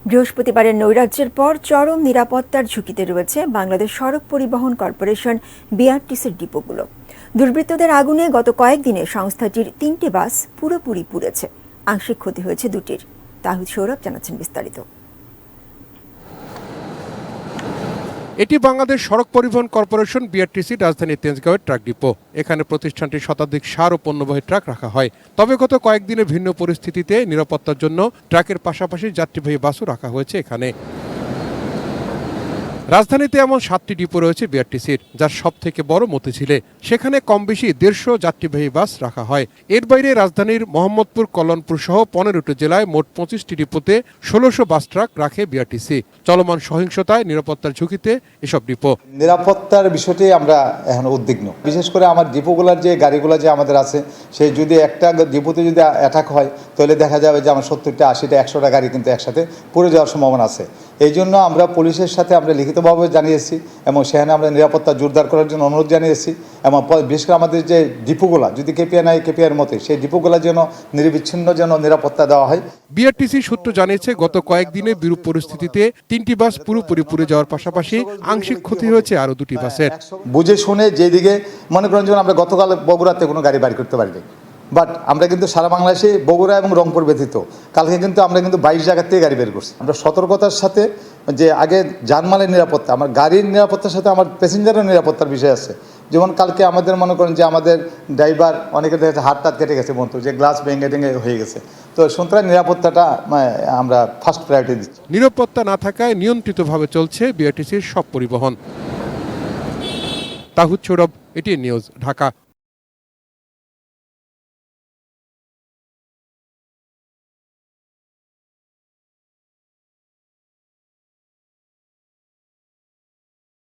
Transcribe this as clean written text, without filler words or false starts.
বৃহস্পতিবারের নৈরাজ্যের পর চরম নিরাপত্তার ঝুঁকিতে রয়েছে বাংলাদেশ সড়ক পরিবহন কর্পোরেশন বিআরটিসির ডিপোগুলো। দুর্বৃত্তদের আগুনে গত কয়েকদিনে সংস্থাটির ৩টি বাস পুরোপুরি পুড়েছে, আংশিক ক্ষতি হয়েছে ২টির। তাহিদ সৌরভ জানাচ্ছেন বিস্তারিত। এটি বাংলাদেশ সড়ক পরিবহন কর্পোরেশন বিআরটিসি রাজধানীর তেজগাঁওয়ের ট্রাক ডিপো। এখানে প্রতিষ্ঠানটির শতাধিক সার ও পণ্যবাহী ট্রাক রাখা হয়। তবে গত কয়েকদিনে ভিন্ন পরিস্থিতিতে নিরাপত্তার জন্য ট্রাকের পাশাপাশি যাত্রীবাহী বাসও রাখা হয়েছে এখানে। রাজধানীতে এমন 7টি ডিপো রয়েছে বিআরটিসির, যার সব থেকে বড় মতিঝিলে। সেখানে কম বেশি 150 যাত্রীবাহী বাস রাখা হয়। এর বাইরে রাজধানীর মোহাম্মদপুর, কল্যাণপুর সহ 15টি জেলায় মোট 25টি ডিপোতে 1600 বাস ট্রাক রাখে বিআরটিসি। চলমান সহিংসতায় নিরাপত্তার ঝুঁকিতে এসব ডিপো। নিরাপত্তার বিষয়টি আমরা এখন উদ্বিগ্ন। বিশেষ করে আমার ডিপোগুলোর যে গাড়িগুলো যে আমাদের আছে, সেই যদি একটা ডিপোতে যদি অ্যাটাক হয়, তাহলে দেখা যাবে যে আমার 70টা, 80টা, 100টা গাড়ি কিন্তু একসাথে পুড়ে যাওয়ার সম্ভাবনা আছে। এই জন্য আমরা পুলিশের সাথে আমরা লিখিতভাবে জানিয়েছি এবং সেখানে আমরা নিরাপত্তা জোরদার করার জন্য অনুরোধ জানিয়েছি। এবং বিশেষ করে আমাদের যে ডিপোগুলা যদি কেপিআর মতে, সেই ডিপোগুলা যেন নিরবিচ্ছিন্ন যেন নিরাপত্তা দেওয়া হয়। বিআরটিসি সূত্র জানিয়েছে, গত কয়েকদিনে বিরূপ পরিস্থিতিতে 3টি বাস পুরোপুরি পুড়ে যাওয়ার পাশাপাশি আংশিক ক্ষতি হয়েছে আরও 2টি বাসের। বুঝে শুনে যেদিকে মনে করেন, যেমন আমরা গতকাল বগুড়াতে কোনো গাড়ি বাড়ি করতে পারিনি, বাট আমরা কিন্তু সারা বাংলাদেশে বগুড়া এবং রংপুর ব্যতীত কালকে কিন্তু আমরা কিন্তু 22 জায়গার থেকে গাড়ি বের করছি। আমরা সতর্কতার সাথে যে আগে জানমালের নিরাপত্তা, আমার গাড়ির নিরাপত্তার সাথে আমার প্যাসেঞ্জারের নিরাপত্তার বিষয় আছে। যেমন কালকে আমাদের মনে করেন যে আমাদের ড্রাইভার অনেকের দেখা যাচ্ছে হাত টাত কেটে গেছে, বন্ধু যে গ্লাস ভেঙে হয়ে গেছে। তো সুতরাং নিরাপত্তাটা আমরা ফার্স্ট প্রায়োরিটি দিচ্ছি। নিরাপত্তা না থাকায় নিয়ন্ত্রিতভাবে চলছে বিআরটিসির সব পরিবহন। তাহিদ সৌরভ, এটিএন নিউজ, ঢাকা।